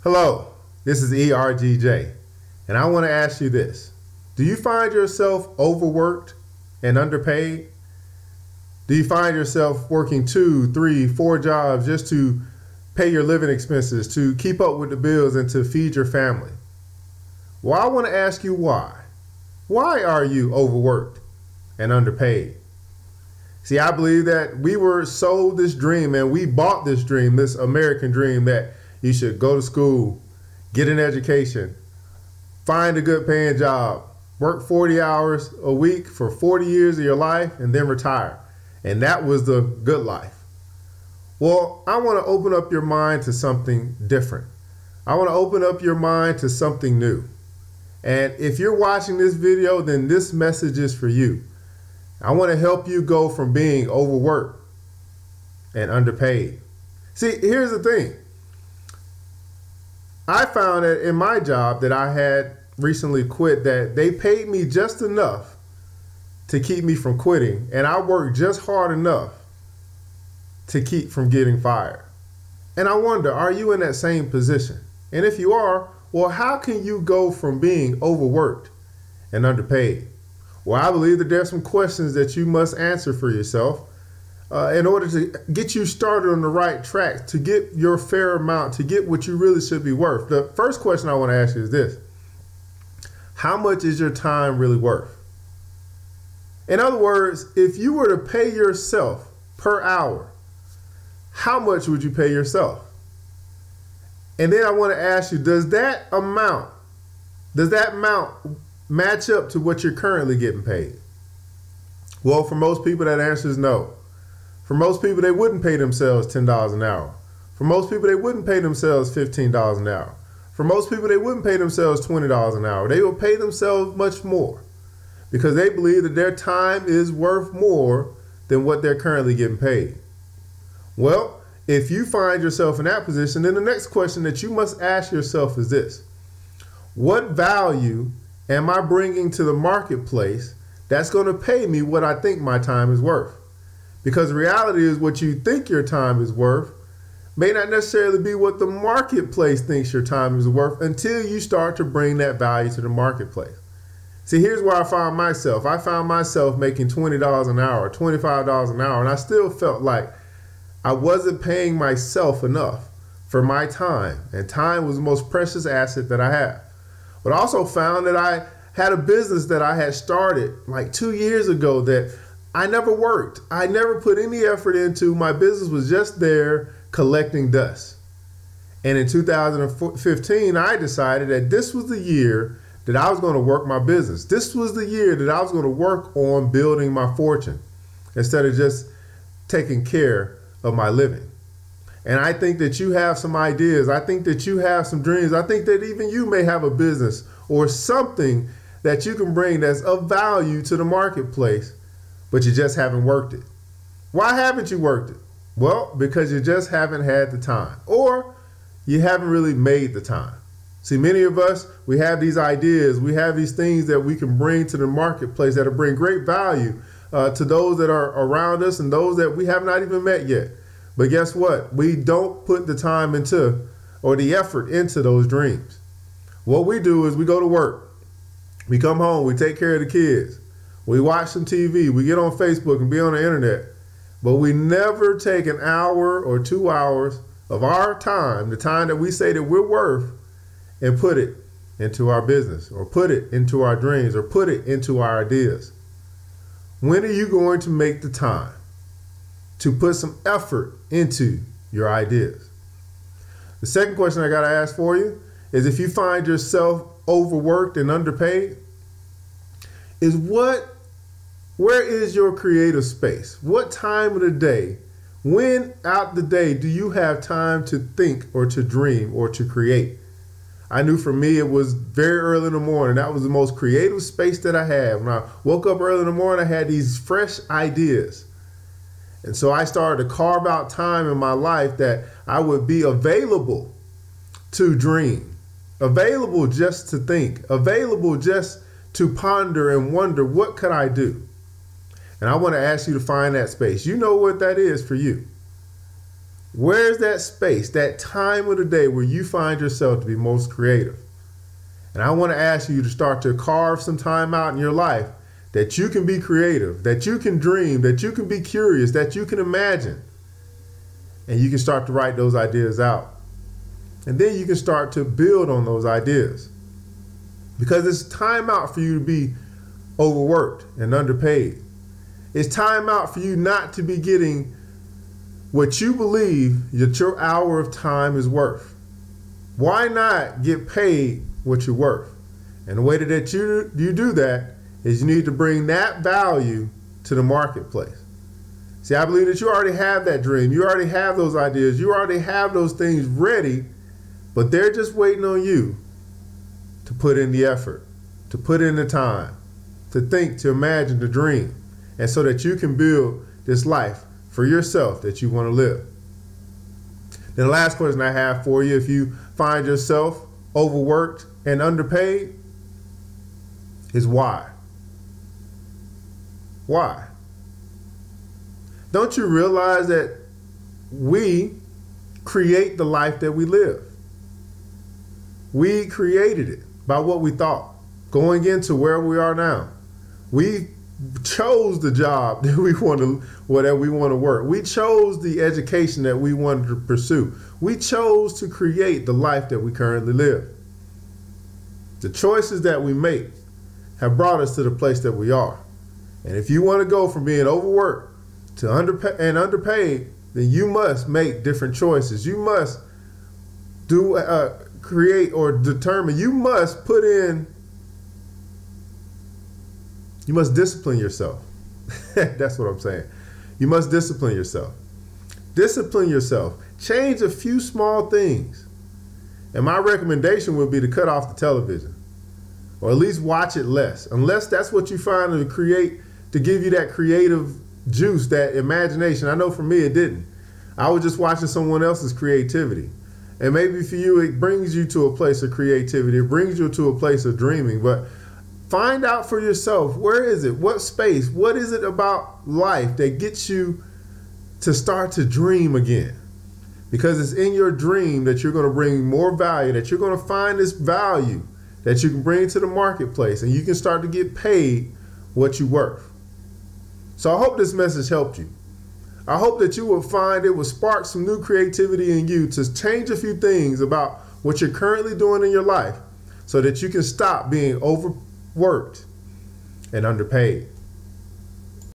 Hello, this is ERGJ, and I want to ask you this. Do you find yourself overworked and underpaid? Do you find yourself working 2, 3, 4 jobs just to pay your living expenses, to keep up with the bills, and to feed your family? Well, I want to ask you why. Why are you overworked and underpaid? See, I believe that we were sold this dream and we bought this dream, this American dream, that you should go to school, get an education, find a good paying job, work 40 hours a week for 40 years of your life, and then retire. And that was the good life. Well, I want to open up your mind to something different. I want to open up your mind to something new. And if you're watching this video, then this message is for you. I want to help you go from being overworked and underpaid. See, here's the thing. I found that in my job that I had recently quit, that they paid me just enough to keep me from quitting, and I worked just hard enough to keep from getting fired. And I wonder, are you in that same position? And if you are, well, how can you go from being overworked and underpaid? Well, I believe that there's some questions that you must answer for yourself in order to get you started on the right track, to get your fair amount, to get what you really should be worth. The first question I want to ask you is this: how much is your time really worth? In other words, if you were to pay yourself per hour, how much would you pay yourself? And then I want to ask you, does that amount match up to what you're currently getting paid? Well, for most people, that answer is no. For most people, they wouldn't pay themselves $10 an hour. For most people, they wouldn't pay themselves $15 an hour. For most people, they wouldn't pay themselves $20 an hour. They will pay themselves much more because they believe that their time is worth more than what they're currently getting paid. Well, if you find yourself in that position, then the next question that you must ask yourself is this: what value am I bringing to the marketplace that's going to pay me what I think my time is worth? Because the reality is, what you think your time is worth may not necessarily be what the marketplace thinks your time is worth until you start to bring that value to the marketplace. See, here's where I found myself. I found myself making $20 an hour, $25 an hour, and I still felt like I wasn't paying myself enough for my time, and time was the most precious asset that I have. But I also found that I had a business that I had started like 2 years ago that I never worked. I never put any effort into. My business was just there collecting dust. And in 2015, I decided that this was the year that I was going to work my business. This was the year that I was going to work on building my fortune instead of just taking care of my living. And I think that you have some ideas. I think that you have some dreams. I think that even you may have a business or something that you can bring that's of value to the marketplace, but you just haven't worked it. Why haven't you worked it? Well, because you just haven't had the time, or you haven't really made the time. See, many of us, we have these ideas, we have these things that we can bring to the marketplace that'll bring great value to those that are around us and those that we have not even met yet. But guess what? We don't put the time into or the effort into those dreams. What we do is we go to work, we come home, we take care of the kids, we watch some TV, we get on Facebook and be on the internet, but we never take an hour or 2 hours of our time, the time that we say that we're worth, and put it into our business, or put it into our dreams, or put it into our ideas. When are you going to make the time to put some effort into your ideas? The second question I got to ask for you is, if you find yourself overworked and underpaid, is where is your creative space? What time of the day, when out the day, do you have time to think or to dream or to create? I knew for me it was very early in the morning. That was the most creative space that I had. When I woke up early in the morning, I had these fresh ideas. And so I started to carve out time in my life that I would be available to dream, available just to think, available just to ponder and wonder, what could I do? And I want to ask you to find that space. You know what that is for you. Where's that space, that time of the day where you find yourself to be most creative? And I want to ask you to start to carve some time out in your life that you can be creative, that you can dream, that you can be curious, that you can imagine. And you can start to write those ideas out. And then you can start to build on those ideas. Because it's time out for you to be overworked and underpaid. It's time out for you not to be getting what you believe that your hour of time is worth. Why not get paid what you're worth? And the way that you do that is you need to bring that value to the marketplace. See, I believe that you already have that dream. You already have those ideas. You already have those things ready, but they're just waiting on you to put in the effort, to put in the time, to think, to imagine, to dream, and so that you can build this life for yourself that you want to live. Then the last question I have for you, if you find yourself overworked and underpaid, is why? Why? Don't you realize that we create the life that we live? We created it by what we thought. Going into where we are now, we chose the job that we want to work. We chose the education that we wanted to pursue. We chose to create the life that we currently live. The choices that we make have brought us to the place that we are. And if you want to go from being overworked to underpaid, then you must make different choices. You must create or determine. You must put in. You must discipline yourself. That's what I'm saying. You must discipline yourself. Discipline yourself. Change a few small things. And my recommendation would be to cut off the television, or at least watch it less, unless that's what you find to give you that creative juice, that imagination. I know for me it didn't. I was just watching someone else's creativity. And maybe for you it brings you to a place of creativity. It brings you to a place of dreaming. But find out for yourself, where is it? What space? What is it about life that gets you to start to dream again? Because it's in your dream that you're going to bring more value, that you're going to find this value that you can bring to the marketplace, and you can start to get paid what you're worth. So I hope this message helped you. I hope that you will find it will spark some new creativity in you to change a few things about what you're currently doing in your life so that you can stop being overworked and underpaid.